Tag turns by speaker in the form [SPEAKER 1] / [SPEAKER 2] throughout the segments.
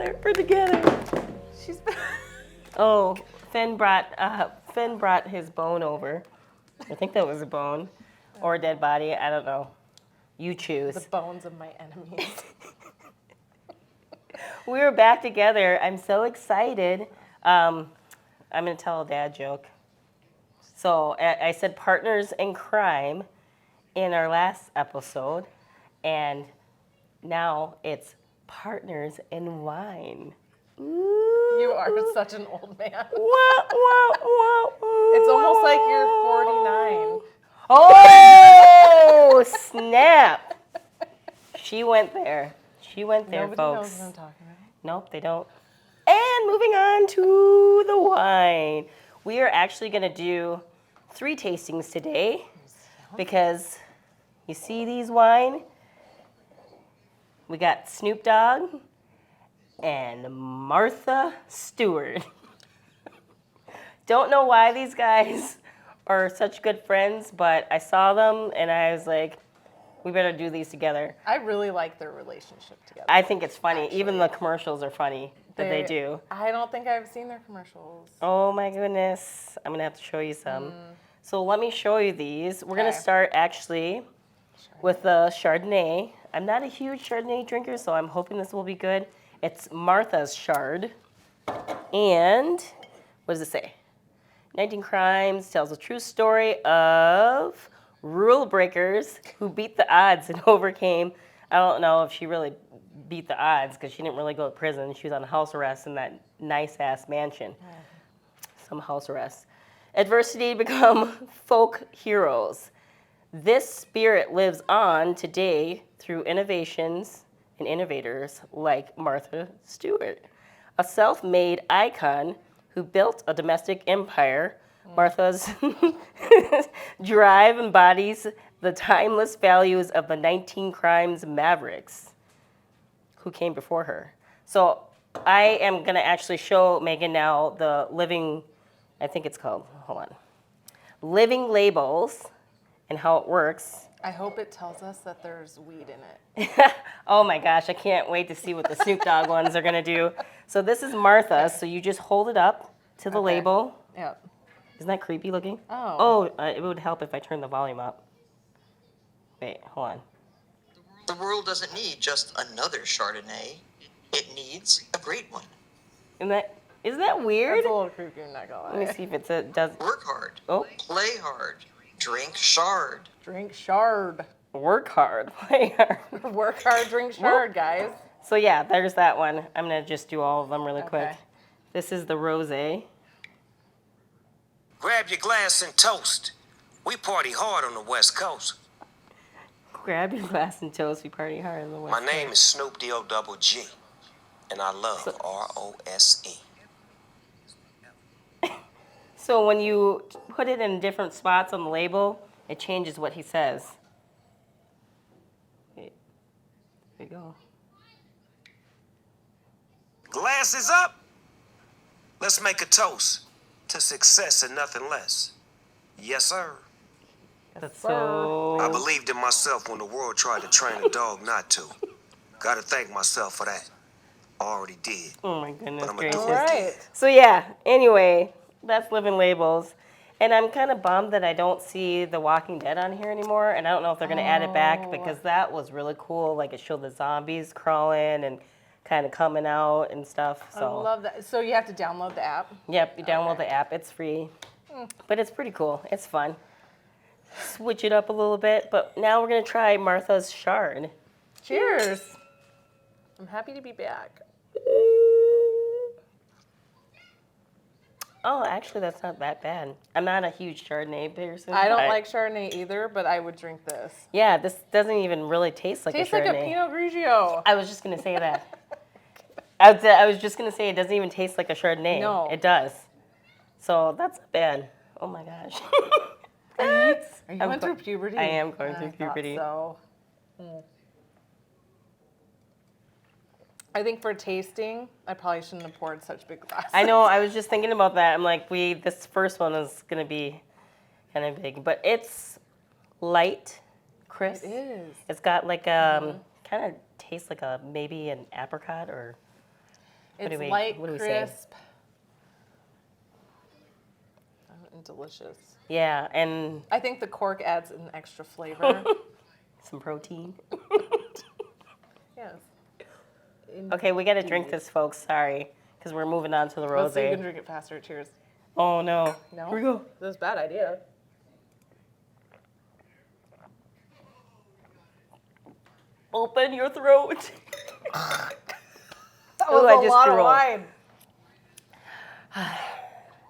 [SPEAKER 1] together. We're together.
[SPEAKER 2] She's.
[SPEAKER 1] Oh, Finn brought his bone over. I think that was a bone or a dead body. I don't know. You choose.
[SPEAKER 2] The bones of my enemies.
[SPEAKER 1] We were back together. I'm so excited. I'm going to tell a dad joke. So I said partners in crime in our last episode, and now it's partners in wine. Ooh.
[SPEAKER 2] You are such an old man.
[SPEAKER 1] It's
[SPEAKER 2] almost like you're 49.
[SPEAKER 1] Oh, snap. She went there.
[SPEAKER 2] Nobody
[SPEAKER 1] folks.
[SPEAKER 2] knows what I'm talking about.
[SPEAKER 1] Nope, they don't. And moving on to the wine. We are actually going to do 3 tastings today because you see these wine? We got Snoop Dogg and Martha Stewart. Don't know why these guys are such good friends, but I saw them and I was like, we better do these together.
[SPEAKER 2] I really like their relationship together.
[SPEAKER 1] I think it's funny.
[SPEAKER 2] Actually.
[SPEAKER 1] Even the commercials are funny that they do.
[SPEAKER 2] I don't think I've seen their commercials.
[SPEAKER 1] Oh my goodness. I'm going to have to show you some. So let me show you these. We're going to start actually with the Chardonnay. I'm not a huge Chardonnay drinker, so I'm hoping this will be good. It's Martha's Chard. And what does it say? 19 Crimes tells a true story of rule breakers who beat the odds and overcame. I don't know if she really beat the odds because she didn't really go to prison. She was on house arrest in that nice-ass mansion. Some house arrest. Adversity to become folk heroes. This spirit lives on today through innovations and innovators like Martha Stewart, a self-made icon who built a domestic empire. Martha's drive embodies the timeless values of the 19 Crimes mavericks who came before her. So I am going to actually show Megan now the living, I think it's called, hold on, living labels and how it works.
[SPEAKER 2] I hope it tells us that there's weed in it.
[SPEAKER 1] Oh my gosh, I can't wait to see what the Snoop Dogg ones are going to do. So this is Martha, so you just hold it up to the label.
[SPEAKER 2] Yep.
[SPEAKER 1] Isn't that creepy looking?
[SPEAKER 2] Oh.
[SPEAKER 1] It would help if I turn the volume up. Wait, hold on.
[SPEAKER 3] The world doesn't need just another Chardonnay. It needs a great one.
[SPEAKER 1] Isn't that weird?
[SPEAKER 2] That's a little creepy, I'm not gonna lie.
[SPEAKER 1] Let me see if it does.
[SPEAKER 3] Work hard.
[SPEAKER 1] Oh.
[SPEAKER 3] Play hard. Drink Chard.
[SPEAKER 2] Drink Chard.
[SPEAKER 1] Work hard, play hard.
[SPEAKER 2] Work hard, drink Chard, guys.
[SPEAKER 1] So yeah, there's that one. I'm gonna just do all of them really quick.
[SPEAKER 2] Okay.
[SPEAKER 1] This is the Rosé.
[SPEAKER 4] Grab your glass and toast. We party hard on the West Coast.
[SPEAKER 1] Grab your glass and toast. We party hard in the West.
[SPEAKER 4] My name is Snoop D-O-double-G, and I love R-O-S-E.
[SPEAKER 1] So when you put it in different spots on the label, it changes what he says. Wait. There you go.
[SPEAKER 4] Glasses up. Let's make a toast to success and nothing less. Yes, sir.
[SPEAKER 1] That's so...
[SPEAKER 4] I believed in myself when the world tried to train a dog not to. Gotta thank myself for that. Already did.
[SPEAKER 1] Oh my goodness
[SPEAKER 4] But I'm
[SPEAKER 1] gracious.
[SPEAKER 4] gonna do it again.
[SPEAKER 2] Right.
[SPEAKER 1] So yeah, anyway, that's Living Labels. And I'm kind of bummed that I don't see The Walking Dead on here anymore. And I don't know if they're going to add it back because that was really cool. Like it showed the zombies crawling and kind of coming out and stuff. So
[SPEAKER 2] I love that. So you have to download the app?
[SPEAKER 1] Yep, you download the app. It's free. But it's pretty cool. It's fun. Switch it up a little bit. But now we're going to try Martha's Chard.
[SPEAKER 2] Cheers. I'm happy to be back.
[SPEAKER 1] Oh, actually, that's not that bad. I'm not a huge Chardonnay person.
[SPEAKER 2] I don't like Chardonnay either, but I would drink this.
[SPEAKER 1] Yeah, this doesn't even really taste like
[SPEAKER 2] Tastes
[SPEAKER 1] a Chardonnay.
[SPEAKER 2] like a Pinot Grigio.
[SPEAKER 1] I was just going to say that. I was just going to say it doesn't even taste like a Chardonnay.
[SPEAKER 2] No.
[SPEAKER 1] It does. So that's bad. Oh my gosh.
[SPEAKER 2] Are you going through puberty?
[SPEAKER 1] I am going through
[SPEAKER 2] I thought
[SPEAKER 1] puberty.
[SPEAKER 2] So. I think for tasting, I probably shouldn't have poured such big glasses.
[SPEAKER 1] I know, I was just thinking about that. I'm like, this first one is going to be kind of big. But it's light, crisp.
[SPEAKER 2] It is.
[SPEAKER 1] It's got like kind of tastes like maybe an apricot or
[SPEAKER 2] It's
[SPEAKER 1] do
[SPEAKER 2] light,
[SPEAKER 1] we say?
[SPEAKER 2] crisp, and delicious.
[SPEAKER 1] Yeah, and
[SPEAKER 2] I think the cork adds an extra flavor.
[SPEAKER 1] some protein.
[SPEAKER 2] Yes.
[SPEAKER 1] Okay, we got to drink this, folks. Sorry, because we're moving on to the
[SPEAKER 2] Let's see if you can
[SPEAKER 1] rosé.
[SPEAKER 2] drink it faster. Cheers.
[SPEAKER 1] Oh, no.
[SPEAKER 2] No?
[SPEAKER 1] Here we go.
[SPEAKER 2] That was a bad idea.
[SPEAKER 1] Open your throat.
[SPEAKER 2] That
[SPEAKER 1] Ooh,
[SPEAKER 2] was
[SPEAKER 1] I
[SPEAKER 2] a
[SPEAKER 1] just
[SPEAKER 2] lot of
[SPEAKER 1] drooled.
[SPEAKER 2] wine.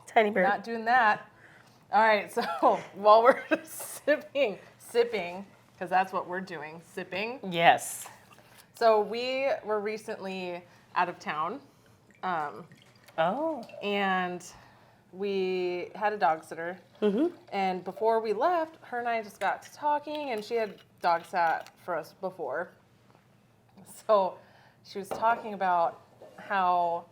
[SPEAKER 1] Tiny bird.
[SPEAKER 2] Not doing that. All right, so while we're sipping, because that's what we're doing, sipping.
[SPEAKER 1] Yes.
[SPEAKER 2] So we were recently out of town,
[SPEAKER 1] Oh.
[SPEAKER 2] and we had a dog sitter. Mm-hmm. And before we left, her and I just got to talking, and she had dog sat for us before. So she was talking about how,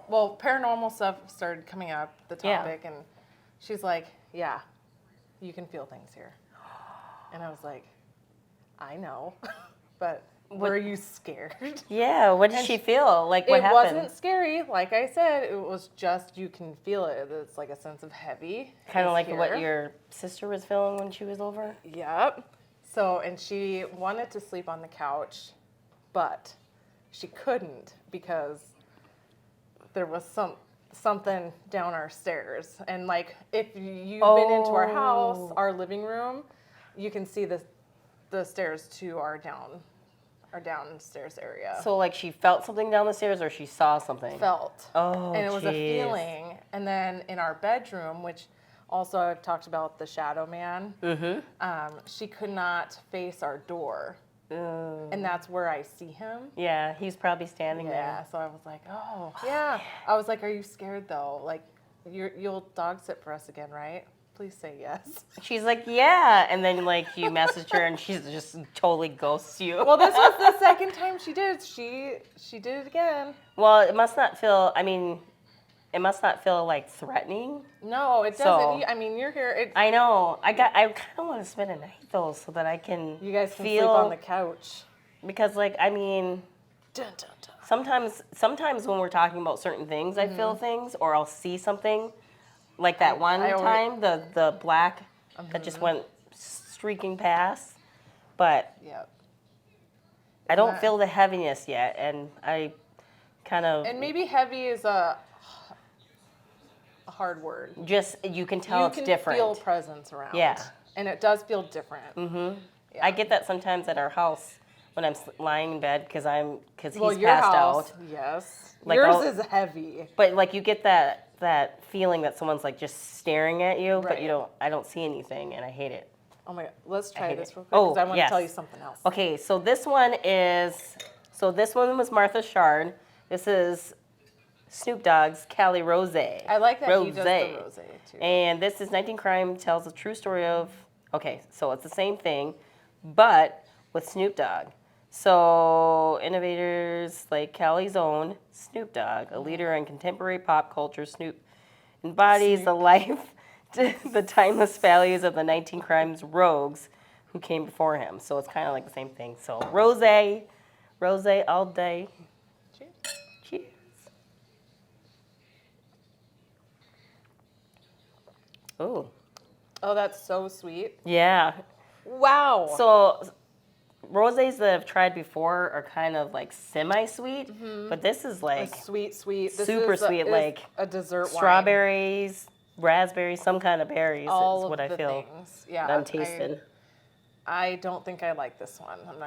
[SPEAKER 2] well, paranormal stuff started coming up, the topic, and she's like, yeah, you can feel things here. And I was like, I know, but were you scared?
[SPEAKER 1] Yeah, what did she feel? Like, what
[SPEAKER 2] It
[SPEAKER 1] happened?
[SPEAKER 2] wasn't scary. Like I said, it was just, you can feel it. It's like a sense of heavy.
[SPEAKER 1] Kind of
[SPEAKER 2] is
[SPEAKER 1] like
[SPEAKER 2] here.
[SPEAKER 1] what your sister was feeling when she was over?
[SPEAKER 2] Yep. So, and she wanted to sleep on the couch, but she couldn't because there was something down our stairs. And like, if you've been into our house, our living room, you can see the stairs to our downstairs area.
[SPEAKER 1] So, like, she felt something down the stairs or she saw something?
[SPEAKER 2] Felt.
[SPEAKER 1] Oh,
[SPEAKER 2] And it was a
[SPEAKER 1] jeez.
[SPEAKER 2] feeling. And then in our bedroom, which also I've talked about the shadow man, she could not face our door. And that's where I see him.
[SPEAKER 1] Yeah, he's probably standing
[SPEAKER 2] Yeah,
[SPEAKER 1] there.
[SPEAKER 2] so I was like, oh, yeah. I was like, are you scared though? Like, you'll dog sit for us again, right? Please say yes.
[SPEAKER 1] She's like, yeah. And then, like, you messaged her and she's just totally ghosts you.
[SPEAKER 2] Well, this was the second time she did. She did it again.
[SPEAKER 1] Well, it must not feel, it must not feel, like, threatening.
[SPEAKER 2] No, it doesn't.
[SPEAKER 1] So-
[SPEAKER 2] I mean, you're here.
[SPEAKER 1] I know. I kind of want to spend a night, though, so that I can
[SPEAKER 2] You guys can
[SPEAKER 1] feel,
[SPEAKER 2] sleep on the couch.
[SPEAKER 1] because, like, I mean,
[SPEAKER 2] Dun, dun, dun.
[SPEAKER 1] sometimes when we're talking about certain things, I feel things, or I'll see something, like that one
[SPEAKER 2] I already-
[SPEAKER 1] time, the black that just went streaking past. But
[SPEAKER 2] Yep.
[SPEAKER 1] I don't
[SPEAKER 2] that-
[SPEAKER 1] feel the heaviness yet, and I kind of
[SPEAKER 2] And maybe heavy is a hard word.
[SPEAKER 1] just, you can tell
[SPEAKER 2] You
[SPEAKER 1] it's
[SPEAKER 2] can
[SPEAKER 1] different.
[SPEAKER 2] feel presence around.
[SPEAKER 1] Yeah.
[SPEAKER 2] And it does feel different.
[SPEAKER 1] Mm-hmm. I get that sometimes at our house when I'm lying in bed because
[SPEAKER 2] Well,
[SPEAKER 1] he's
[SPEAKER 2] your
[SPEAKER 1] passed
[SPEAKER 2] house,
[SPEAKER 1] out.
[SPEAKER 2] yes.
[SPEAKER 1] Like,
[SPEAKER 2] Yours
[SPEAKER 1] I'll-
[SPEAKER 2] is heavy.
[SPEAKER 1] But like you get that feeling that someone's like just staring at you, but
[SPEAKER 2] Right.
[SPEAKER 1] I don't see anything, and I hate it.
[SPEAKER 2] Oh my God. Let's try
[SPEAKER 1] hate
[SPEAKER 2] this
[SPEAKER 1] it.
[SPEAKER 2] real quick because
[SPEAKER 1] Oh,
[SPEAKER 2] I want
[SPEAKER 1] yes.
[SPEAKER 2] to tell you something else.
[SPEAKER 1] Okay, so this one was Martha Chard. This is Snoop Dogg's Cali Rosé.
[SPEAKER 2] I like that he does the
[SPEAKER 1] Rosé.
[SPEAKER 2] rosé too.
[SPEAKER 1] And this is 19 Crime tells a true story of, okay, so it's the same thing, but with Snoop Dogg. So innovators like Cali's own Snoop Dogg, a leader in contemporary pop culture, Snoop embodies the life, the timeless values of the 19 Crimes rogues who came before him. So it's kind of like the same thing. So Rosé all day.
[SPEAKER 2] Cheers.
[SPEAKER 1] Cheers. Ooh,
[SPEAKER 2] Oh, that's so sweet.
[SPEAKER 1] yeah.
[SPEAKER 2] Wow.
[SPEAKER 1] So rosés that I've tried before are kind of like semi-sweet, but this is like
[SPEAKER 2] sweet. This
[SPEAKER 1] super
[SPEAKER 2] is
[SPEAKER 1] sweet,
[SPEAKER 2] is
[SPEAKER 1] like
[SPEAKER 2] a dessert wine.
[SPEAKER 1] strawberries, raspberries, some kind of berries
[SPEAKER 2] All
[SPEAKER 1] is
[SPEAKER 2] of
[SPEAKER 1] what I
[SPEAKER 2] the
[SPEAKER 1] feel
[SPEAKER 2] things. Yeah.
[SPEAKER 1] that I'm tasting.
[SPEAKER 2] I don't think I like this one. I'm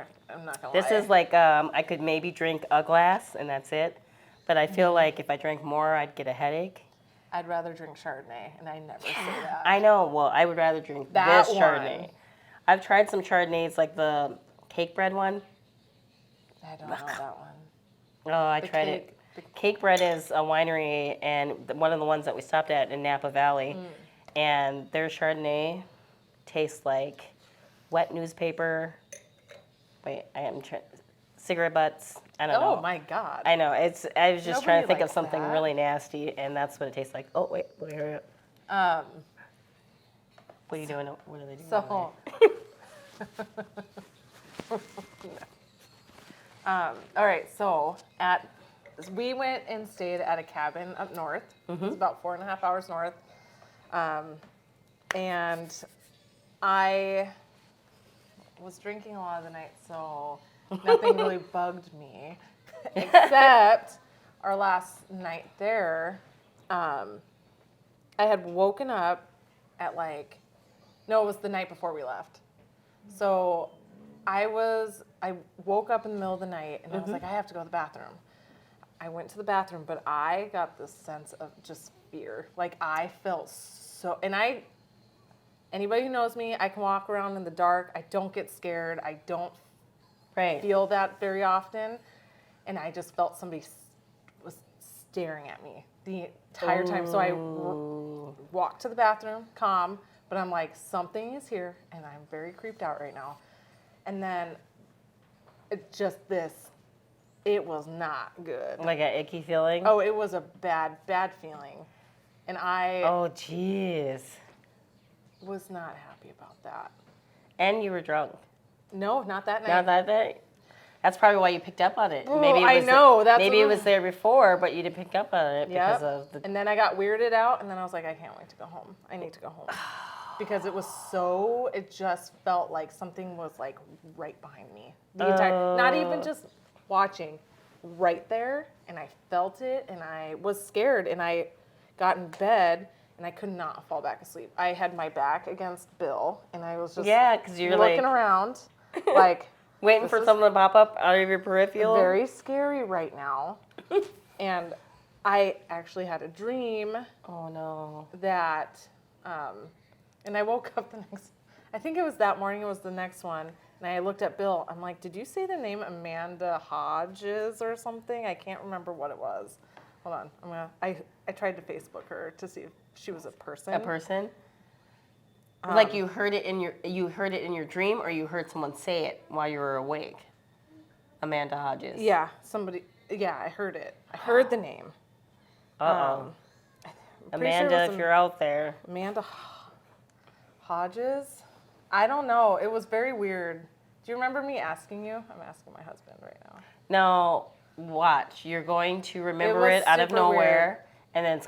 [SPEAKER 2] not gonna
[SPEAKER 1] This
[SPEAKER 2] lie.
[SPEAKER 1] is like I could maybe drink a glass and that's it, but I feel like if I drank more, I'd get a headache.
[SPEAKER 2] I'd rather drink Chardonnay, and I never say that.
[SPEAKER 1] I know. Well, I would rather drink
[SPEAKER 2] That
[SPEAKER 1] this
[SPEAKER 2] one.
[SPEAKER 1] Chardonnay. I've tried some Chardonnays, like the cake bread one.
[SPEAKER 2] I don't know that one.
[SPEAKER 1] Oh, I
[SPEAKER 2] The
[SPEAKER 1] tried
[SPEAKER 2] cake-
[SPEAKER 1] it. Cake Bread is a winery, and one of the ones that we stopped at in Napa Valley, and their Chardonnay tastes like wet newspaper. Wait, I am trying. Cigarette butts. I don't know.
[SPEAKER 2] Oh my God.
[SPEAKER 1] I know. I was just trying to
[SPEAKER 2] Nobody
[SPEAKER 1] think of
[SPEAKER 2] likes
[SPEAKER 1] something
[SPEAKER 2] that.
[SPEAKER 1] really nasty, and that's what it tastes like. Oh wait, hurry up. What are you doing? What are they doing? over
[SPEAKER 2] So, all right. So at we went and stayed at a cabin up north. It was about 4.5 hours north. And I was drinking a lot of the night, so nothing really bugged me. Except our last night there, I had woken up at it was the night before we left. So I woke up in the middle of the night and I was like, I have to go to the bathroom. I went to the bathroom, but I got this sense of just fear. Like I felt so, anybody who knows me, I can walk around in the dark. I don't get scared. I don't feel that very often. And I just felt somebody was staring at me the entire time. So I walked to the bathroom, calm, but I'm like, something is here, and I'm very creeped out right now. And then it was not good.
[SPEAKER 1] Like an icky feeling?
[SPEAKER 2] Oh, it was a bad, bad feeling. And
[SPEAKER 1] Oh, jeez.
[SPEAKER 2] was not happy about that.
[SPEAKER 1] And you were drunk.
[SPEAKER 2] No, not that night.
[SPEAKER 1] Not that day? That's probably why you picked up on it.
[SPEAKER 2] Oh,
[SPEAKER 1] Maybe it
[SPEAKER 2] I
[SPEAKER 1] was
[SPEAKER 2] know.
[SPEAKER 1] maybe it was there before, but you didn't pick up on it because of the...
[SPEAKER 2] And then I got weirded out, and then I was like, I can't wait to go home. I need to go home. Because it just felt like something was like right behind me. The entire, not even just watching, right there. And I felt it, and I was scared, and I got in bed, and I could not fall back asleep. I had my back against Bill, and I was just
[SPEAKER 1] because you're
[SPEAKER 2] looking around, like...
[SPEAKER 1] Waiting for something to pop up out of your peripheral?
[SPEAKER 2] Very scary right now. And I actually had a dream.
[SPEAKER 1] Oh, no.
[SPEAKER 2] That, and I woke up I think it was that morning, it was the next one. And I looked at Bill. I'm like, did you say the name Amanda Hodges or something? I can't remember what it was. Hold on. I tried to Facebook her to see if she was a person.
[SPEAKER 1] A person? Like you heard it in your dream, or you heard someone say it while you were awake? Amanda Hodges.
[SPEAKER 2] Yeah, I heard it. I heard the name.
[SPEAKER 1] Amanda, if you're out there.
[SPEAKER 2] Amanda Hodges? I don't know. It was very weird. Do you remember me asking you? I'm asking my husband right now.
[SPEAKER 1] Now, watch. You're going to remember it out of nowhere. Weird. And then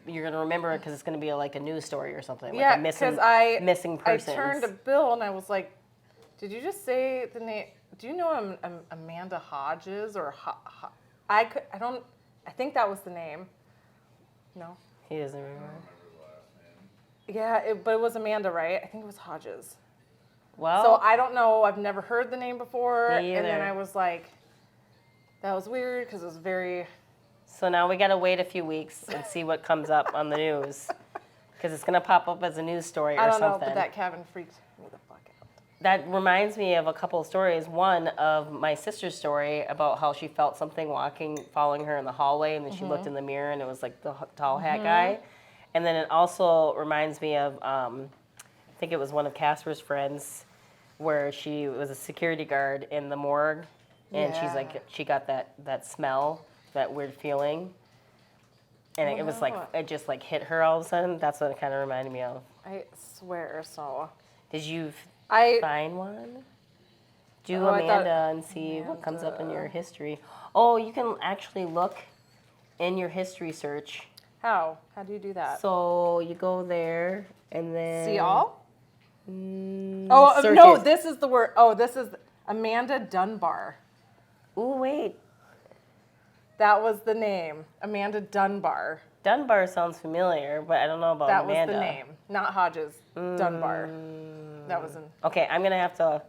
[SPEAKER 1] you're gonna remember it because it's gonna be like a news story or something, like a missing person.
[SPEAKER 2] I turned to Bill and I was like, "Did you just say the name? Do you know Amanda Hodges or I think that was the name. No,
[SPEAKER 1] he doesn't remember.
[SPEAKER 2] Yeah, but it was Amanda, right? I think it was Hodges.
[SPEAKER 1] Well,
[SPEAKER 2] so I don't know. I've never heard the name before,
[SPEAKER 1] me either.
[SPEAKER 2] And then I was like, that was weird because it was very.
[SPEAKER 1] So now we got to wait a few weeks and see what comes up on the news. Because it's going to pop up as a news story or something.
[SPEAKER 2] I don't know, but that cabin freaked me the fuck out.
[SPEAKER 1] That reminds me of a couple of stories. One of my sister's story about how she felt something following her in the hallway, and then she looked in the mirror, and it was like the tall hat guy. And then it also reminds me of, I think it was one of Casper's friends, where she was a security guard in the morgue, and she's like, she got that smell. That weird feeling, and it was like it just like hit her all of a sudden. That's what it kind of reminded me of.
[SPEAKER 2] I swear so.
[SPEAKER 1] Did you find one? Do Amanda and see what comes up in your history. Oh, you can actually look in your history search.
[SPEAKER 2] How? How do you do that?
[SPEAKER 1] So you go there and then
[SPEAKER 2] see all. No, this is the word. Oh, this is Amanda Dunbar.
[SPEAKER 1] Oh wait.
[SPEAKER 2] That was the name, Amanda Dunbar.
[SPEAKER 1] Dunbar sounds familiar, but I don't know about Amanda. That
[SPEAKER 2] was the name, not Hodges. Dunbar. That was in.
[SPEAKER 1] Okay, I'm gonna have to,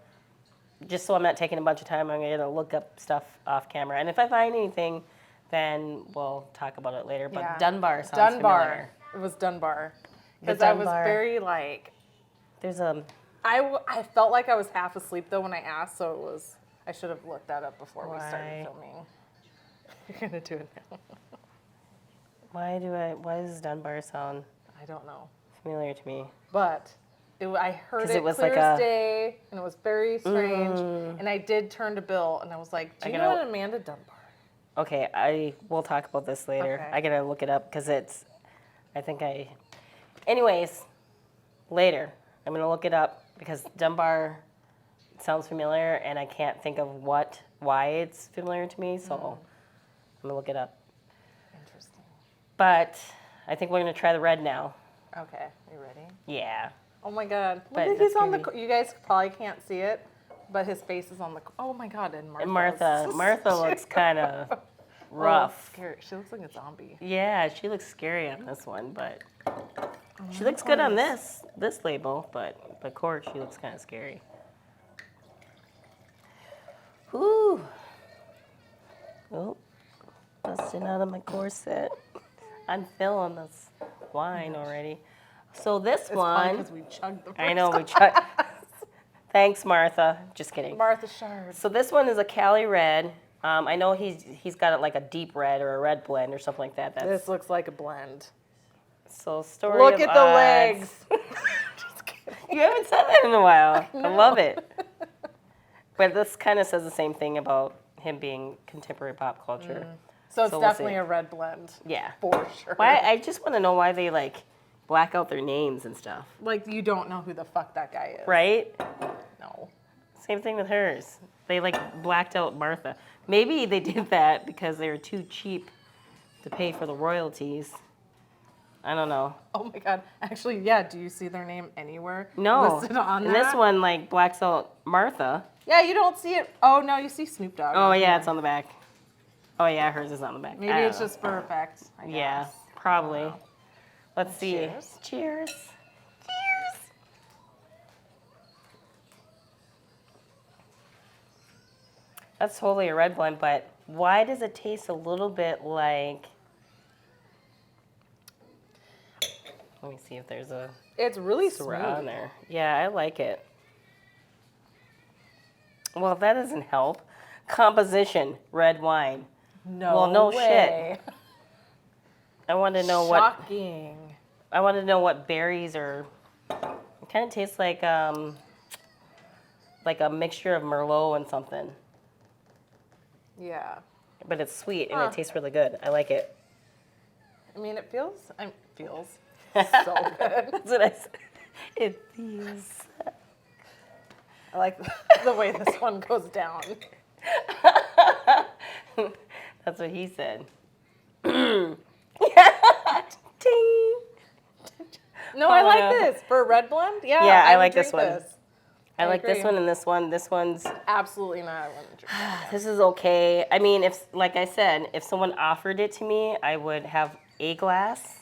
[SPEAKER 1] just so I'm not taking a bunch of time, I'm gonna look up stuff off camera, and if I find anything, then we'll talk about it later. But Dunbar sounds familiar.
[SPEAKER 2] It was Dunbar, because I was very like.
[SPEAKER 1] There's a.
[SPEAKER 2] I felt like I was half asleep though when I asked, so it was. I should have looked that up before we started filming. You're gonna do it now.
[SPEAKER 1] Why does Dunbar sound?
[SPEAKER 2] I don't know.
[SPEAKER 1] Familiar to me.
[SPEAKER 2] But I heard it clear as day, and it was very strange. And I did turn to Bill, and I was like, "Do you know Amanda Dunbar?"
[SPEAKER 1] Okay, we'll talk about this later. Okay. I gotta look it up because Anyways, later I'm gonna look it up because Dunbar sounds familiar, and I can't think of why it's familiar to me. So. I'm gonna look it up.
[SPEAKER 2] Interesting.
[SPEAKER 1] But I think we're gonna try the red now.
[SPEAKER 2] Okay, you ready?
[SPEAKER 1] Yeah.
[SPEAKER 2] Oh my God!
[SPEAKER 1] But
[SPEAKER 2] Look,
[SPEAKER 1] that's
[SPEAKER 2] he's on the.
[SPEAKER 1] creepy.
[SPEAKER 2] You guys probably can't see it, but his face is on the. Oh my God! And Martha.
[SPEAKER 1] Martha looks kind of rough.
[SPEAKER 2] Scary. She looks like a zombie.
[SPEAKER 1] Yeah, she looks scary on this one, but she looks good on this label. But the cork, she looks kind of scary. Whoo! Oh, busting out of my corset. I'm feeling this wine already. So this one,
[SPEAKER 2] because we chugged the.
[SPEAKER 1] I know we tried. Thanks, Martha. Just kidding.
[SPEAKER 2] Martha Chard.
[SPEAKER 1] So this one is a Cali red. I know he's got it like a deep red or a red blend or something like that.
[SPEAKER 2] This looks like a blend.
[SPEAKER 1] So story
[SPEAKER 2] Look
[SPEAKER 1] of
[SPEAKER 2] at the
[SPEAKER 1] odds.
[SPEAKER 2] legs. Just kidding.
[SPEAKER 1] You haven't said that in a while. I love it. But this kind of says the same thing about him being contemporary pop culture.
[SPEAKER 2] So it's
[SPEAKER 1] we'll
[SPEAKER 2] definitely
[SPEAKER 1] see.
[SPEAKER 2] a red blend.
[SPEAKER 1] Yeah.
[SPEAKER 2] For sure.
[SPEAKER 1] Why? I just want to know why they like black out their names and stuff.
[SPEAKER 2] Like you don't know who the fuck that guy is.
[SPEAKER 1] Right?
[SPEAKER 2] No.
[SPEAKER 1] Same thing with hers. They like blacked out Martha. Maybe they did that because they were too cheap to pay for the royalties. I don't know.
[SPEAKER 2] Oh my God. Actually, yeah. Do you see their name anywhere?
[SPEAKER 1] No.
[SPEAKER 2] Listed on
[SPEAKER 1] And
[SPEAKER 2] that?
[SPEAKER 1] this one like blacks out Martha.
[SPEAKER 2] Yeah, you don't see it. Oh no, you see Snoop Dogg.
[SPEAKER 1] Oh
[SPEAKER 2] on
[SPEAKER 1] yeah,
[SPEAKER 2] here.
[SPEAKER 1] it's on the back. Oh yeah, hers is on the back.
[SPEAKER 2] Maybe
[SPEAKER 1] I don't
[SPEAKER 2] it's
[SPEAKER 1] know.
[SPEAKER 2] just for effect. I guess.
[SPEAKER 1] Yeah, probably.
[SPEAKER 2] Wow.
[SPEAKER 1] Let's see.
[SPEAKER 2] Cheers.
[SPEAKER 1] Cheers. Cheers. That's totally a red blend, but why does it taste a little bit like? Let me see if there's a
[SPEAKER 2] It's really
[SPEAKER 1] Syrah on
[SPEAKER 2] smooth.
[SPEAKER 1] there. Yeah, I like it. Well, that doesn't help. Composition, red wine.
[SPEAKER 2] No.
[SPEAKER 1] Well, no
[SPEAKER 2] way.
[SPEAKER 1] I want to know what
[SPEAKER 2] Shocking.
[SPEAKER 1] I want to know what berries are. It kind of tastes like a mixture of Merlot and something,
[SPEAKER 2] Yeah.
[SPEAKER 1] but it's sweet and
[SPEAKER 2] Huh.
[SPEAKER 1] it tastes really good. I like it.
[SPEAKER 2] I mean, it feels. Feels so good.
[SPEAKER 1] That's what I said. It feels.
[SPEAKER 2] I like the way this one goes down.
[SPEAKER 1] That's what he said. Ting.
[SPEAKER 2] No, I
[SPEAKER 1] Oh,
[SPEAKER 2] like
[SPEAKER 1] no.
[SPEAKER 2] this for a red blend. Yeah,
[SPEAKER 1] Yeah, I
[SPEAKER 2] would
[SPEAKER 1] like this
[SPEAKER 2] drink
[SPEAKER 1] one. I like this
[SPEAKER 2] agree.
[SPEAKER 1] one and this one. This one's.
[SPEAKER 2] Absolutely not. I wouldn't drink that.
[SPEAKER 1] This is okay. I mean, like I said, if someone offered it to me, I would have a glass,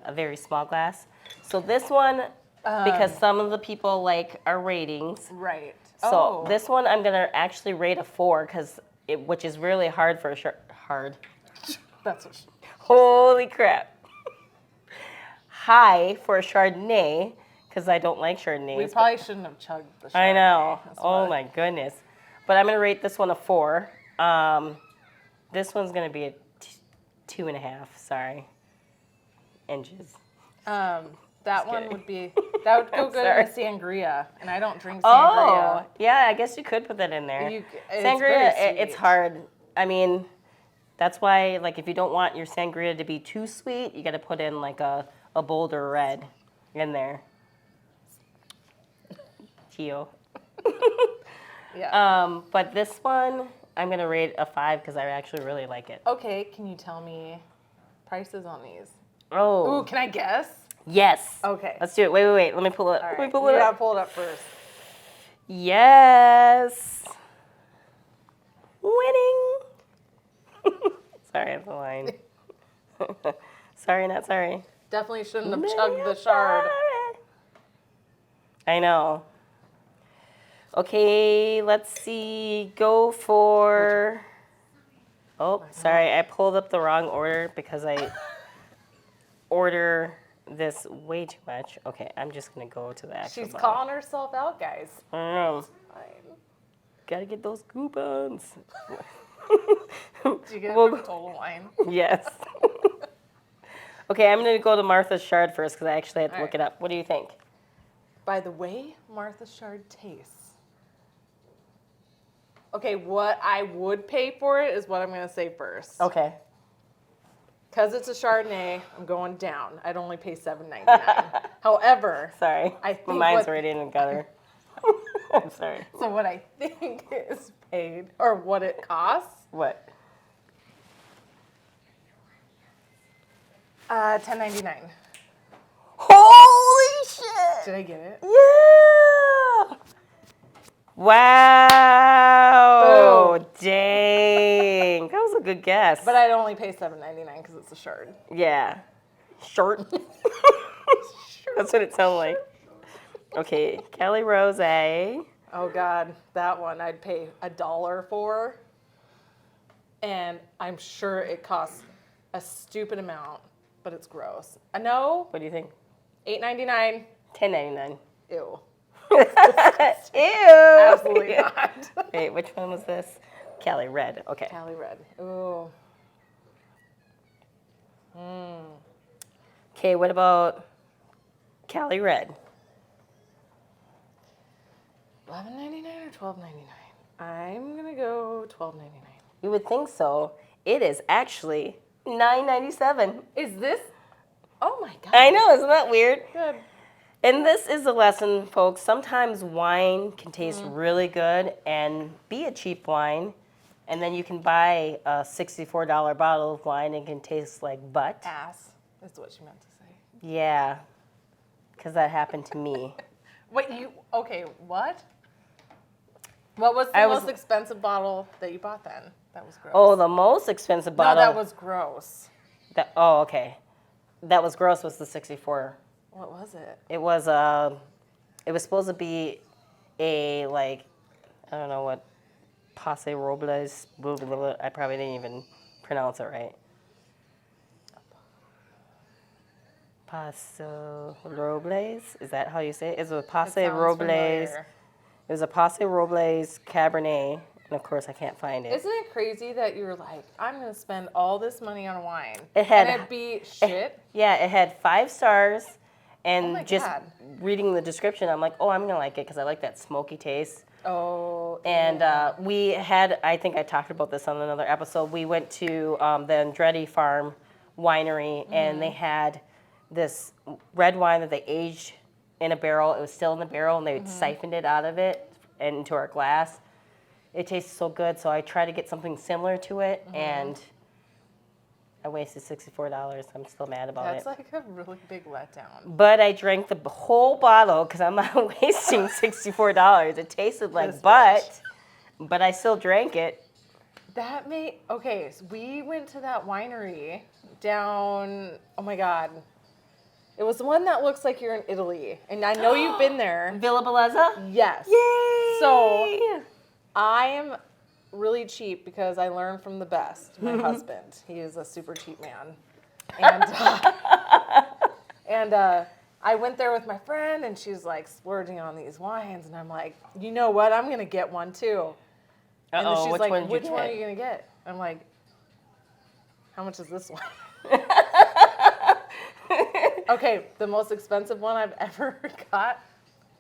[SPEAKER 1] a very small glass. So this one, because some of the people like our ratings.
[SPEAKER 2] Right.
[SPEAKER 1] So this one, I'm gonna actually rate a 4 which is really hard for a hard.
[SPEAKER 2] That's what.
[SPEAKER 1] Holy crap. High for a Chardonnay because I don't like Chardonnays.
[SPEAKER 2] We
[SPEAKER 1] but-
[SPEAKER 2] probably shouldn't have chugged the.
[SPEAKER 1] I know.
[SPEAKER 2] Chardonnay. That's
[SPEAKER 1] Oh
[SPEAKER 2] why.
[SPEAKER 1] my goodness. But I'm gonna rate this one a 4. This one's gonna be a 2.5. Sorry. Inches.
[SPEAKER 2] That one
[SPEAKER 1] kidding.
[SPEAKER 2] would be. That would go good in a sangria, and I don't drink
[SPEAKER 1] Oh,
[SPEAKER 2] sangria.
[SPEAKER 1] yeah. I guess you could put that in there.
[SPEAKER 2] It's
[SPEAKER 1] Sangria,
[SPEAKER 2] very
[SPEAKER 1] it's
[SPEAKER 2] sweet.
[SPEAKER 1] hard. I mean, that's why, like, if you don't want your sangria to be too sweet, you got to put in like a bolder red in there. Gio.
[SPEAKER 2] Yeah.
[SPEAKER 1] But this one, I'm gonna rate a 5 because I actually really like it.
[SPEAKER 2] Okay, can you tell me prices on these?
[SPEAKER 1] Oh,
[SPEAKER 2] Ooh, can I guess?
[SPEAKER 1] yes.
[SPEAKER 2] Okay.
[SPEAKER 1] Let's do it. Wait. Let me pull it.
[SPEAKER 2] All
[SPEAKER 1] Let me
[SPEAKER 2] right.
[SPEAKER 1] pull it
[SPEAKER 2] You
[SPEAKER 1] up.
[SPEAKER 2] gotta pull it up first.
[SPEAKER 1] Yes. Winning. Sorry, that's a line. Sorry, not sorry.
[SPEAKER 2] Definitely shouldn't have chugged the Chard.
[SPEAKER 1] I know. Okay, let's see. Go for. Oh, sorry. I pulled up the wrong order because I order this way too much. Okay, I'm just going to go to the actual
[SPEAKER 2] She's
[SPEAKER 1] bottle.
[SPEAKER 2] calling herself out, guys.
[SPEAKER 1] I don't know.
[SPEAKER 2] Fine.
[SPEAKER 1] Gotta get those coupons.
[SPEAKER 2] Did you get it
[SPEAKER 1] Well-
[SPEAKER 2] from Total Wine?
[SPEAKER 1] Yes. Okay, I'm gonna go to Martha's Chard first because I actually had to
[SPEAKER 2] All
[SPEAKER 1] look
[SPEAKER 2] right.
[SPEAKER 1] it up. What do you think?
[SPEAKER 2] By the way Martha Chard tastes. Okay, what I would pay for it is what I'm gonna say first.
[SPEAKER 1] Okay.
[SPEAKER 2] Because it's a Chardonnay, I'm going down. I'd only pay $7.99. However,
[SPEAKER 1] Sorry.
[SPEAKER 2] I
[SPEAKER 1] My
[SPEAKER 2] think
[SPEAKER 1] mind's
[SPEAKER 2] what-
[SPEAKER 1] right in the gutter. I'm sorry.
[SPEAKER 2] so what I think is paid, or what it costs,
[SPEAKER 1] What?
[SPEAKER 2] $10.99.
[SPEAKER 1] Holy shit!
[SPEAKER 2] Did I get it?
[SPEAKER 1] Yeah! Wow!
[SPEAKER 2] Boom.
[SPEAKER 1] Dang! That was a good guess.
[SPEAKER 2] But I'd only pay $7.99 because it's a shard.
[SPEAKER 1] Yeah. Short. That's what it sounded like. Okay, Cali Rosé.
[SPEAKER 2] Oh God, that one I'd pay $1 for. And I'm sure it costs a stupid amount, but it's gross. I know.
[SPEAKER 1] What do you think?
[SPEAKER 2] $8.99.
[SPEAKER 1] $10.99.
[SPEAKER 2] Ew.
[SPEAKER 1] Ew.
[SPEAKER 2] Absolutely not.
[SPEAKER 1] Wait, which one was this? Cali Red. Okay.
[SPEAKER 2] Cali Red. Ooh.
[SPEAKER 1] Okay, what about Cali Red?
[SPEAKER 2] $11.99 or $12.99? I'm gonna go $12.99.
[SPEAKER 1] You would think so. It is actually $9.97.
[SPEAKER 2] Is this? Oh my God.
[SPEAKER 1] I know, isn't that weird?
[SPEAKER 2] Good.
[SPEAKER 1] And this is a lesson, folks. Sometimes wine can taste really good and be a cheap wine, and then you can buy a $64 bottle of wine and it can taste like butt.
[SPEAKER 2] Ass is what she meant to say.
[SPEAKER 1] Yeah, because that happened to me.
[SPEAKER 2] Wait, okay, what? What was the
[SPEAKER 1] was-
[SPEAKER 2] most expensive bottle that you bought then? That was gross.
[SPEAKER 1] Oh, the most expensive
[SPEAKER 2] no,
[SPEAKER 1] bottle.
[SPEAKER 2] that was gross.
[SPEAKER 1] Oh, okay. That was gross. Was the 64?
[SPEAKER 2] What was it?
[SPEAKER 1] It was supposed to be a I don't know what, Passe Robles. Blah, blah, blah. I probably didn't even pronounce it right. Paso Robles. Is that how you say it? It's a Passe
[SPEAKER 2] It sounds
[SPEAKER 1] Robles.
[SPEAKER 2] familiar.
[SPEAKER 1] It was a Passe Robles Cabernet, and of course I can't find it.
[SPEAKER 2] Isn't it crazy that you were like, I'm going to spend all this money on wine?
[SPEAKER 1] It had-
[SPEAKER 2] and it'd be shit?
[SPEAKER 1] Yeah, it had 5 stars, and
[SPEAKER 2] Oh my
[SPEAKER 1] just
[SPEAKER 2] God.
[SPEAKER 1] reading the description, I'm like, oh, I'm gonna like it because I like that smoky taste.
[SPEAKER 2] Oh.
[SPEAKER 1] And we had, I think I talked about this on another episode. We went to the Andretti Farm winery, and they had this red wine that they aged in a barrel. It was still in the barrel, and they siphoned it out of it and into our glass. It tasted so good, so I tried to get something similar to it, and I wasted $64. I'm still mad about
[SPEAKER 2] That's
[SPEAKER 1] it.
[SPEAKER 2] like a really big letdown.
[SPEAKER 1] But I drank the whole bottle because I'm not wasting $64. It tasted like
[SPEAKER 2] This
[SPEAKER 1] butt, but I still drank it.
[SPEAKER 2] That made, okay, so we went to that winery down, oh my God. It was the one that looks like you're in Italy. And I know you've been there.
[SPEAKER 1] Villa Bellezza?
[SPEAKER 2] Yes.
[SPEAKER 1] Yay!
[SPEAKER 2] So I am really cheap because I learned from the best, my husband. He is a super cheap man. And, I went there with my friend, and she's like splurging on these wines. And I'm like, you know what? I'm going to get one too. And then she's
[SPEAKER 1] which
[SPEAKER 2] like,
[SPEAKER 1] one did you
[SPEAKER 2] which one
[SPEAKER 1] get?
[SPEAKER 2] are you going to get? I'm like, how much is this one? Okay, the most expensive one I've ever got,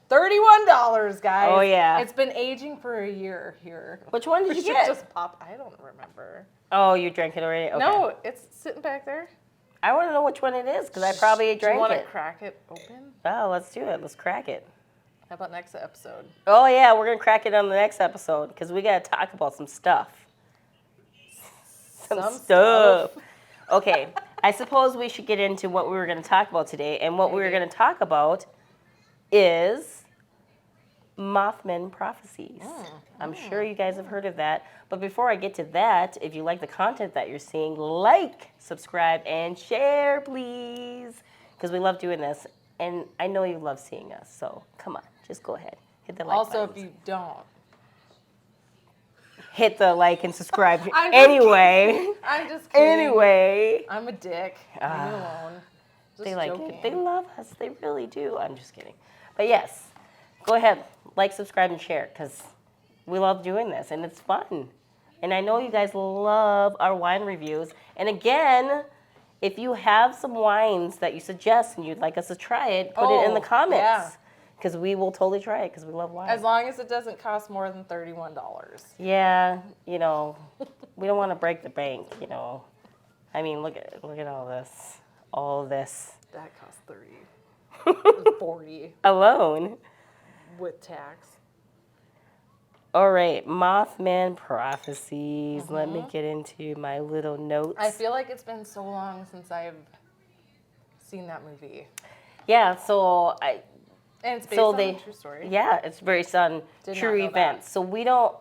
[SPEAKER 2] $31, guys.
[SPEAKER 1] Oh, yeah.
[SPEAKER 2] It's been aging for a year here.
[SPEAKER 1] Which one did
[SPEAKER 2] We
[SPEAKER 1] you
[SPEAKER 2] should
[SPEAKER 1] get?
[SPEAKER 2] just pop. I don't remember.
[SPEAKER 1] Oh, you drank it already? Okay.
[SPEAKER 2] No, it's sitting back there.
[SPEAKER 1] I want to know which one it is because I probably
[SPEAKER 2] Do you
[SPEAKER 1] drank
[SPEAKER 2] want
[SPEAKER 1] it.
[SPEAKER 2] to crack it open?
[SPEAKER 1] Oh, let's do it. Let's crack it.
[SPEAKER 2] How about next episode?
[SPEAKER 1] Oh, yeah, we're going to crack it on the next episode because we got to talk about some stuff. Some stuff. Okay, I suppose we should get into what we were going to talk about today. And what we were going to talk about is Mothman Prophecies. I'm sure you guys have heard of that. But before I get to that, if you like the content that you're seeing, like, subscribe, and share, please. Because we love doing this. And I know you love seeing us. So come on, just go ahead. Hit the like
[SPEAKER 2] Also,
[SPEAKER 1] buttons.
[SPEAKER 2] if you don't,
[SPEAKER 1] Hit the like and subscribe
[SPEAKER 2] I'm just
[SPEAKER 1] anyway.
[SPEAKER 2] I'm just kidding.
[SPEAKER 1] Anyway.
[SPEAKER 2] I'm a dick. Leave me alone. Just
[SPEAKER 1] They like
[SPEAKER 2] joking.
[SPEAKER 1] it. They love us. They really do. I'm just kidding. But yes, go ahead. Like, subscribe, and share because we love doing this and it's fun. And I know you guys love our wine reviews. And again, if you have some wines that you suggest and you'd like us to try it, put it in the
[SPEAKER 2] Oh,
[SPEAKER 1] comments.
[SPEAKER 2] yeah.
[SPEAKER 1] Because we will totally try it because we love wine.
[SPEAKER 2] As long as it doesn't cost more than $31.
[SPEAKER 1] Yeah, we don't want to break the bank, I mean, look at all this. All of this.
[SPEAKER 2] That costs $30. $40
[SPEAKER 1] Alone.
[SPEAKER 2] with tax.
[SPEAKER 1] All right, Mothman Prophecies. Let me get into my little notes.
[SPEAKER 2] I feel like it's been so long since I've seen that movie.
[SPEAKER 1] Yeah, so
[SPEAKER 2] And it's based on a true story.
[SPEAKER 1] Yeah, it's based on
[SPEAKER 2] Did
[SPEAKER 1] true
[SPEAKER 2] not know
[SPEAKER 1] events.
[SPEAKER 2] that.
[SPEAKER 1] So we don't.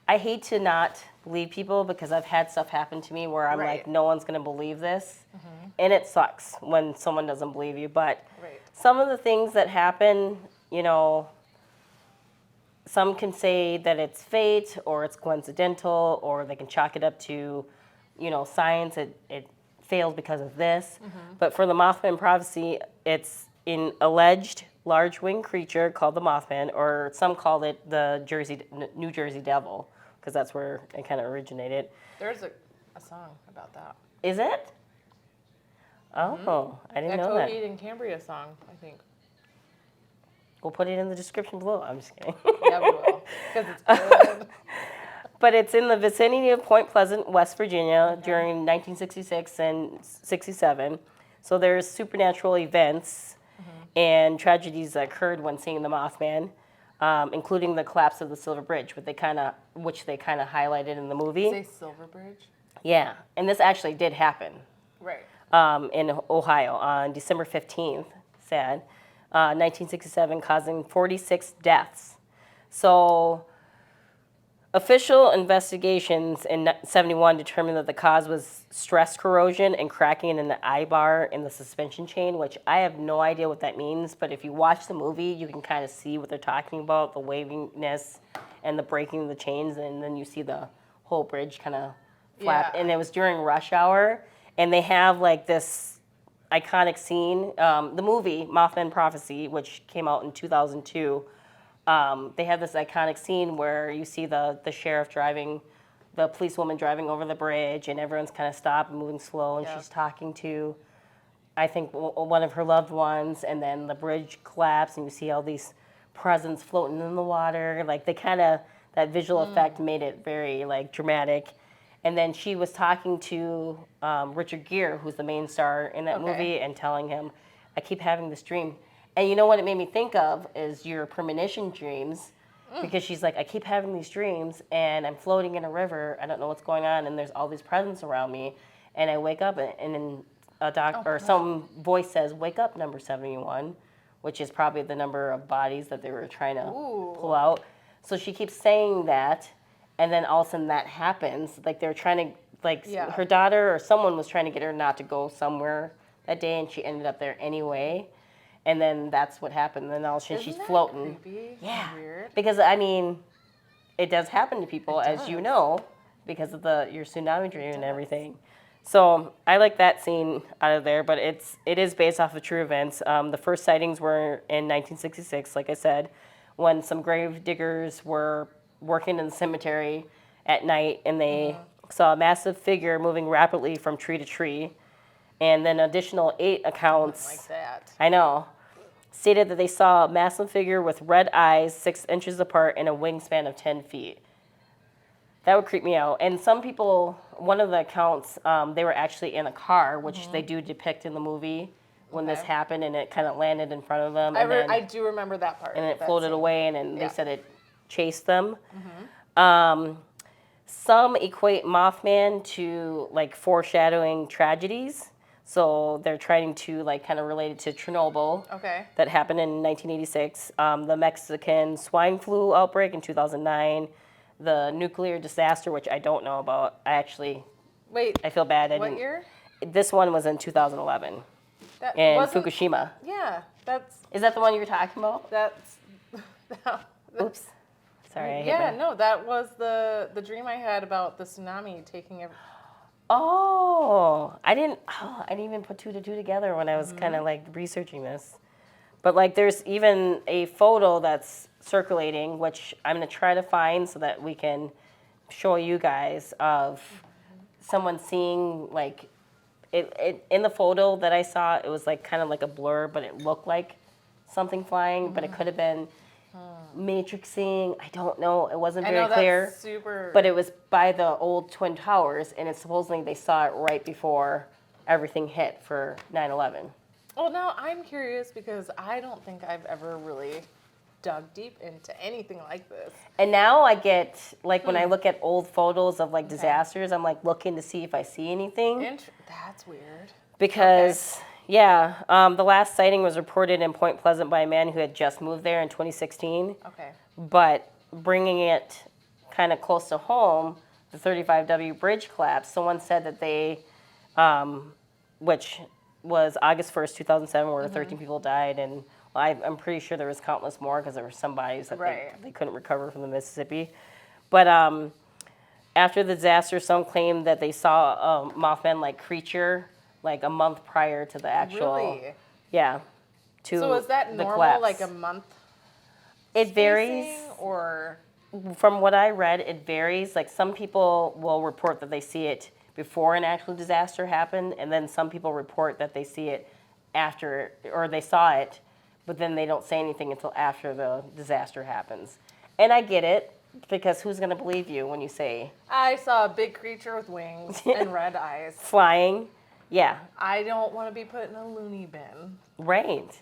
[SPEAKER 1] I hate to not believe people because I've had stuff happen to me where I'm
[SPEAKER 2] Right.
[SPEAKER 1] like, no one's gonna believe this, and it sucks when someone doesn't believe you. But
[SPEAKER 2] Right.
[SPEAKER 1] some of the things that happen, you know, some can say that it's fate or it's coincidental, or they can chalk it up to, you know, science. It failed because of this. But for the Mothman prophecy, it's an alleged large winged creature called the Mothman, or some call it the New Jersey Devil, because that's where it kind of originated.
[SPEAKER 2] There's a song about that.
[SPEAKER 1] Is it? Oh, I didn't know that.
[SPEAKER 2] Coheed and Cambria song, I think.
[SPEAKER 1] We'll put it in the description below. I'm just kidding.
[SPEAKER 2] Yeah, we will. Because it's good.
[SPEAKER 1] But it's in the vicinity of Point Pleasant, West Virginia, during 1966 and 67. So there's supernatural events and tragedies that occurred when seeing the Mothman, including the collapse of the Silver Bridge, which they kind of highlighted in the movie.
[SPEAKER 2] Say Silver Bridge?
[SPEAKER 1] Yeah, and this actually did happen
[SPEAKER 2] Right.
[SPEAKER 1] in Ohio on December 15th, 1967, causing 46 deaths. So official investigations in 71 determined that the cause was stress corrosion and cracking in the eye bar in the suspension chain, which I have no idea what that means, but if you watch the movie, you can kind of see what they're talking about, the waviness and the breaking of the chains, and then you see the whole bridge kind of flap.
[SPEAKER 2] Yeah.
[SPEAKER 1] And it was during rush hour, and they have like this iconic scene, the movie Mothman Prophecy, which came out in 2002. They have this iconic scene where you see the sheriff driving, the policewoman driving over the bridge, and everyone's kind of stopped and moving slow, and
[SPEAKER 2] Yep.
[SPEAKER 1] she's talking to, I think, one of her loved ones, and then the bridge collapsed, and you see all these presents floating in the water. Like, they kind of, that visual effect made it very, like, dramatic. And then she was talking to Richard Gere, who's the main star in that
[SPEAKER 2] Okay.
[SPEAKER 1] movie, and telling him, I keep having this dream. And you know what it made me think of is your premonition dreams, because she's like, I keep having these dreams, and I'm floating in a river. I don't know what's going on, and there's all these presents around me, and I wake up, and then some voice says, "Wake up, number 71," which is probably the number of bodies that they were trying to pull out. So she keeps saying that, and then all of a sudden that happens. Like, they're trying to, like, her daughter or someone was trying to get her not to go somewhere that day, and she ended up there anyway. And then that's what happened. Then all of a sudden she's floating.
[SPEAKER 2] Creepy?
[SPEAKER 1] Yeah.
[SPEAKER 2] Weird.
[SPEAKER 1] Because, I mean, it does happen to people, as you
[SPEAKER 2] does.
[SPEAKER 1] know, because of your tsunami dream and everything. So I like that scene out of there, but it is based off of true events. The first sightings were in 1966, like I said, when some grave diggers were working in the cemetery at night, and they saw a massive figure moving rapidly from tree to tree. And then additional 8 accounts.
[SPEAKER 2] Like that.
[SPEAKER 1] I know. Stated that they saw a massive figure with red eyes 6 inches apart and a wingspan of 10 feet. That would creep me out. And some people, one of the accounts, they were actually in a car, which they do depict in the movie when this happened, and it kind of landed in front of them.
[SPEAKER 2] I do remember that part.
[SPEAKER 1] And it
[SPEAKER 2] that
[SPEAKER 1] floated
[SPEAKER 2] scene.
[SPEAKER 1] away, and then they
[SPEAKER 2] Yeah.
[SPEAKER 1] said it chased them. Some equate Mothman to, like, foreshadowing tragedies. So they're trying to, like, kind of relate it to Chernobyl.
[SPEAKER 2] Okay.
[SPEAKER 1] That happened in 1986. The Mexican swine flu outbreak in 2009. The nuclear disaster, which I don't know about. I
[SPEAKER 2] Wait.
[SPEAKER 1] feel bad.
[SPEAKER 2] What year?
[SPEAKER 1] This one was in 2011
[SPEAKER 2] That
[SPEAKER 1] in
[SPEAKER 2] wasn't-
[SPEAKER 1] Fukushima.
[SPEAKER 2] Yeah,
[SPEAKER 1] Is that the one you were talking about?
[SPEAKER 2] that's.
[SPEAKER 1] Oops. Sorry. I hit
[SPEAKER 2] Yeah,
[SPEAKER 1] my-
[SPEAKER 2] no, that was the dream I had about the tsunami taking every.
[SPEAKER 1] Oh, I didn't even put 2 to 2 together when I was kind of like researching this. But like, there's even a photo that's circulating, which I'm gonna try to find so that we can show you guys, of someone seeing, like, it in the photo that I saw. It was like kind of like a blur, but it looked like something flying, but it could have been matrixing. I don't know. It wasn't very clear.
[SPEAKER 2] That's super.
[SPEAKER 1] But it was by the old Twin Towers, and it's supposedly they saw it right before everything hit for 9/11.
[SPEAKER 2] Well, now I'm curious because I don't think I've ever really dug deep into anything like this.
[SPEAKER 1] And now I get, like, when I look at old photos of, like, disasters, I'm, like, looking to see if I see anything.
[SPEAKER 2] That's weird.
[SPEAKER 1] Because, Yeah, the last sighting was reported in Point Pleasant by a man who had just moved there in 2016.
[SPEAKER 2] Okay.
[SPEAKER 1] But bringing it kind of close to home, the 35W bridge collapsed. Someone said that they, which was August 1st, 2007, where 13 people died, and I'm pretty sure there was countless more because there were some bodies that they couldn't recover from the Mississippi. But after the disaster, some claimed that they saw a Mothman-like creature like a month prior to the actual.
[SPEAKER 2] Really?
[SPEAKER 1] Yeah.
[SPEAKER 2] So is that
[SPEAKER 1] the
[SPEAKER 2] normal,
[SPEAKER 1] collapse.
[SPEAKER 2] like a month?
[SPEAKER 1] It varies.
[SPEAKER 2] Spacing, or
[SPEAKER 1] From what I read, it varies. Like some people will report that they see it before an actual disaster happened, and then some people report that they see it after, or they saw it, but then they don't say anything until after the disaster happens. And I get it, because who's going to believe you when you say
[SPEAKER 2] I saw a big creature with wings and red eyes.
[SPEAKER 1] flying? Yeah.
[SPEAKER 2] I don't want to be put in a loony bin.
[SPEAKER 1] Right.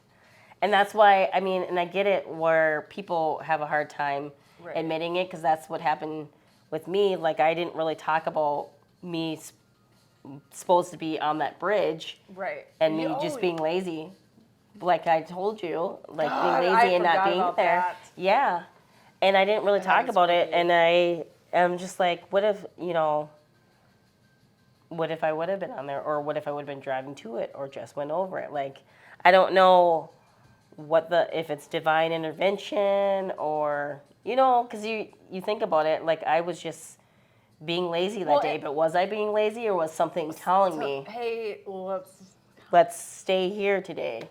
[SPEAKER 1] And that's why, I mean, and I get it where people have a hard time admitting it, because that's what happened with me. Like, I didn't really talk about me supposed to be on that bridge.
[SPEAKER 2] Right.
[SPEAKER 1] And me just being lazy. Like I told you, like
[SPEAKER 2] God,
[SPEAKER 1] being
[SPEAKER 2] I
[SPEAKER 1] lazy and not
[SPEAKER 2] forgot
[SPEAKER 1] being
[SPEAKER 2] about
[SPEAKER 1] there.
[SPEAKER 2] that.
[SPEAKER 1] Yeah. And I didn't really talk about it. And I am just like, what if, what if I would have been on there? Or what if I would have been driving to it or just went over it? Like, I don't know if it's divine intervention or, because you think about it, like I was just being lazy that day, but was I being lazy or was something telling me,
[SPEAKER 2] hey,
[SPEAKER 1] let's stay here today?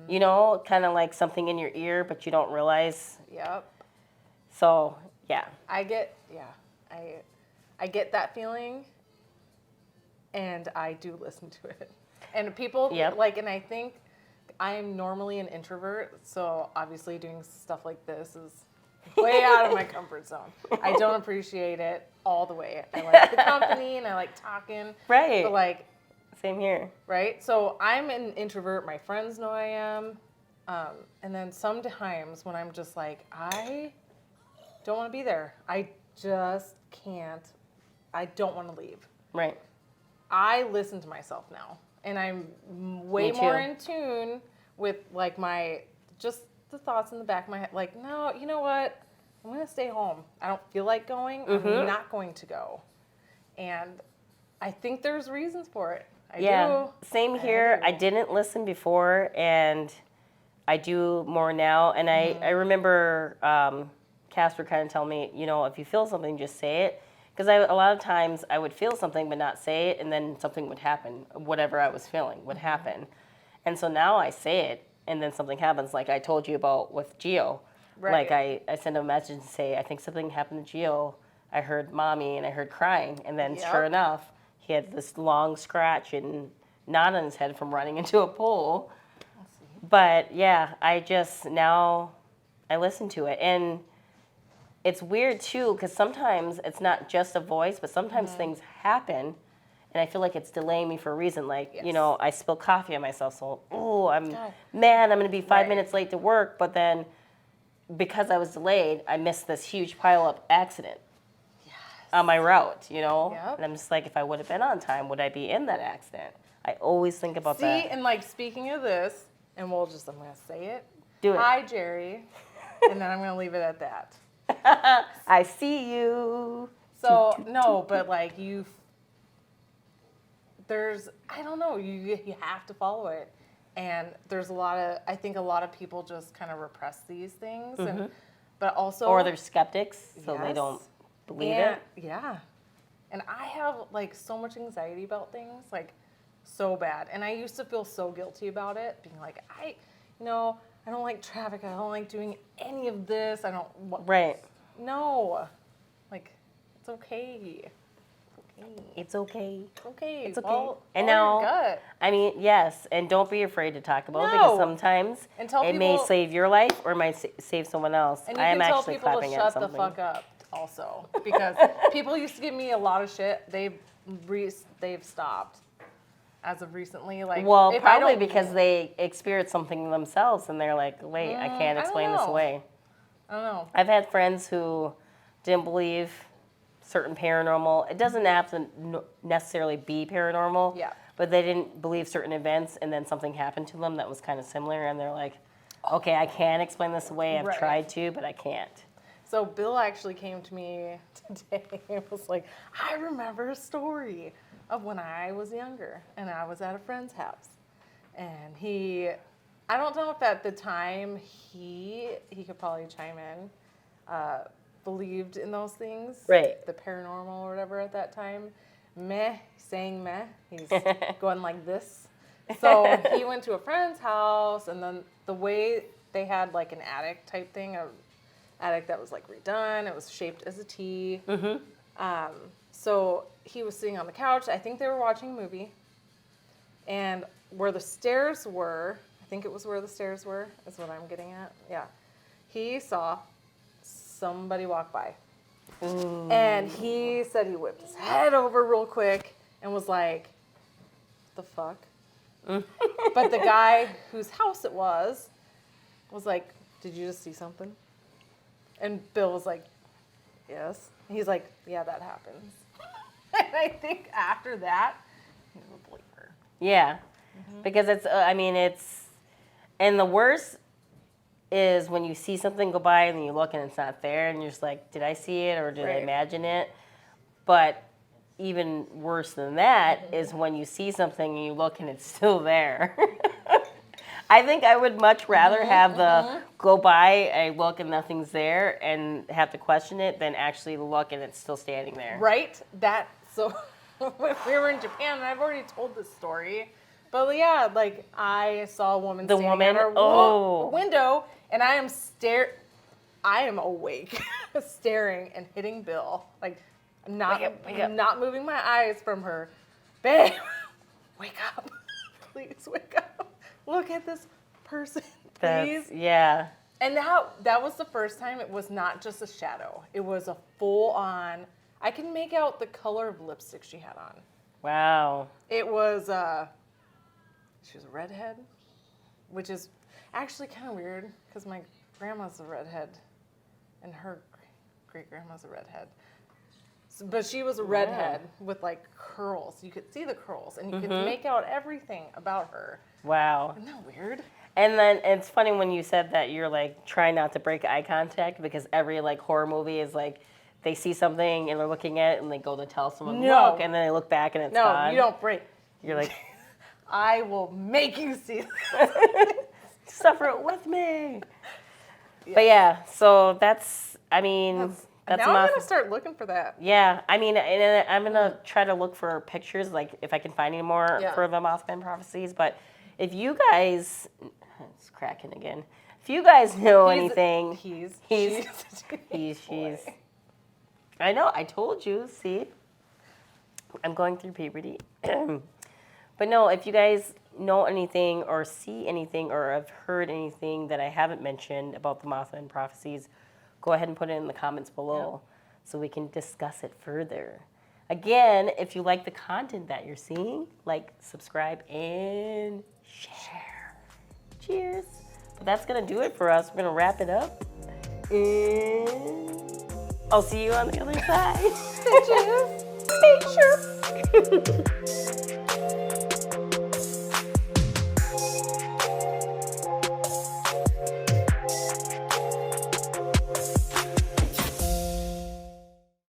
[SPEAKER 1] Kind of like something in your ear, but you don't realize.
[SPEAKER 2] Yep.
[SPEAKER 1] So, yeah.
[SPEAKER 2] I get that feeling, and I do listen to it. And people, and I think I am normally an introvert, so obviously doing stuff like this is way out of my comfort zone. I don't appreciate it all the way. I like the company, and I like talking.
[SPEAKER 1] Right.
[SPEAKER 2] But like...
[SPEAKER 1] Same here.
[SPEAKER 2] Right? So I'm an introvert. My friends know I am. And then sometimes when I'm just like, I don't want to be there. I just can't. I don't want to leave.
[SPEAKER 1] Right.
[SPEAKER 2] I listen to myself now. And I'm way more in tune with like just the thoughts in the back of my head. Like, no, you know what? I'm going to stay home. I don't feel like going. I'm not going to go. And I think there's reasons for it. I do.
[SPEAKER 1] Same here. I didn't listen before, and I do more now. And I remember Casper kind of telling me, if you feel something, just say it. Because a lot of times I would feel something but not say it, and then something would happen. Whatever I was feeling would happen. And so now I say it, and then something happens, like I told you about with Gio. Right. Like I send a message and say, I think something happened to Gio. I heard mommy, and I heard crying. And then sure enough, he had this long scratch and knot on his head from running into a pole. But yeah, now I listen to it. And it's weird too, because sometimes it's not just a voice, but sometimes things happen. And I feel like it's delaying me for a reason. Like, I spill coffee on myself. So, I'm mad. I'm going to be 5 minutes late to work. But then because I was delayed, I missed this huge pile-up accident. On my route, And I'm just like, if I would have been on time, would I be in that accident? I always think about that.
[SPEAKER 2] See, and like speaking of this, and I'm going to say it.
[SPEAKER 1] Do it.
[SPEAKER 2] Hi, Jerry. And then I'm going to leave it at that.
[SPEAKER 1] I see you.
[SPEAKER 2] So, no, but like I don't know, you have to follow it. And there's I think a lot of people just kind of repress these things. But also.
[SPEAKER 1] Or they're skeptics, so they don't believe it.
[SPEAKER 2] Yeah. And I have like so much anxiety about things, like so bad. And I used to feel so guilty about it, being like, I don't like traffic. I don't like doing any of this. I don't.
[SPEAKER 1] Right.
[SPEAKER 2] No. Like, it's okay.
[SPEAKER 1] It's okay.
[SPEAKER 2] Okay.
[SPEAKER 1] It's okay.
[SPEAKER 2] Well,
[SPEAKER 1] and
[SPEAKER 2] now,
[SPEAKER 1] now,
[SPEAKER 2] gut.
[SPEAKER 1] I mean, yes, and don't be afraid to talk about it, because sometimes it may save your life or it might save someone else.
[SPEAKER 2] And you
[SPEAKER 1] I am
[SPEAKER 2] can tell
[SPEAKER 1] actually
[SPEAKER 2] people to
[SPEAKER 1] clapping at
[SPEAKER 2] shut
[SPEAKER 1] something.
[SPEAKER 2] the fuck up also, because people used to give me a lot of shit. They've stopped as of recently. Like,
[SPEAKER 1] well, probably because they experienced something themselves and they're like, wait, I can't explain this away.
[SPEAKER 2] I don't know.
[SPEAKER 1] I've had friends who didn't believe certain paranormal. It doesn't have to necessarily be paranormal.
[SPEAKER 2] Yeah.
[SPEAKER 1] but they didn't believe certain events, and then something happened to them that was kind of similar, and they're like, okay, I can't explain this away. I've
[SPEAKER 2] Right.
[SPEAKER 1] tried to, but I can't.
[SPEAKER 2] So Bill actually came to me today and was like, I remember a story of when I was younger and I was at a friend's house. And I don't know if at the time he could probably chime in, believed in those things.
[SPEAKER 1] Right.
[SPEAKER 2] The paranormal or whatever at that time. Saying meh. He's going like this. So he went to a friend's house, and then the way they had like an attic type thing, attic that was like redone. It was shaped as a T. Mm-hmm. So he was sitting on the couch. I think they were watching a movie. And where the stairs were, I think it was where the stairs were, is what I'm getting at. Yeah. He saw somebody walk by. Ooh. And he said he whipped his head over real quick and was like, the fuck? But the guy whose house it was like, did you just see something? And Bill was like, yes. And he's like, yeah, that happens. And I think after that, he's a believer.
[SPEAKER 1] Yeah, because it's, and the worst is when you see something go by and then you look and it's not there and you're just like, did I see it or did I imagine it? But even worse than that is when you see something and you look and it's still there. I think I would much rather have the go by, I look and nothing's there and have to question it than actually look and it's still standing there.
[SPEAKER 2] Right? So when we were in Japan, and I've already told this story, but yeah, like I saw a woman standing at our window, and I am awake, staring and hitting Bill, like not moving my eyes from her. Babe, wake up, please wake up. Look at this person, please.
[SPEAKER 1] Yeah.
[SPEAKER 2] And that was the first time it was not just a shadow. It was a full-on, I can make out the color of lipstick she had on.
[SPEAKER 1] Wow.
[SPEAKER 2] It was, she was a redhead, which is actually kind of weird because my grandma's a redhead and her great-grandma's a redhead. But she was a redhead with like curls. You could see the curls and you could make out everything about her.
[SPEAKER 1] Wow.
[SPEAKER 2] Isn't that weird?
[SPEAKER 1] And then it's funny when you said that you're like trying not to break eye contact because every like horror movie is like they see something and they're looking at it and they go to tell someone look and then they look back and it's gone.
[SPEAKER 2] No, you don't break.
[SPEAKER 1] You're like,
[SPEAKER 2] I will make you see this.
[SPEAKER 1] Suffer it with me. Yeah. But yeah, so that's now I'm
[SPEAKER 2] gonna start looking for that.
[SPEAKER 1] Yeah, and I'm gonna try to look for pictures, like if I can find any more for the Mothman Prophecies. But if you guys, it's cracking again. If you guys know anything,
[SPEAKER 2] she's.
[SPEAKER 1] I know. I told you. See, I'm going through puberty. But no, if you guys know anything or see anything or have heard anything that I haven't mentioned about the Mothman Prophecies, go ahead and put it in the comments below so we can discuss it further. Again, if you like the content that you're seeing, like, subscribe, and share. Cheers. But that's going to do it for us. We're going to wrap it up. And I'll see you on the other side.
[SPEAKER 2] Cheers.
[SPEAKER 1] Cheers.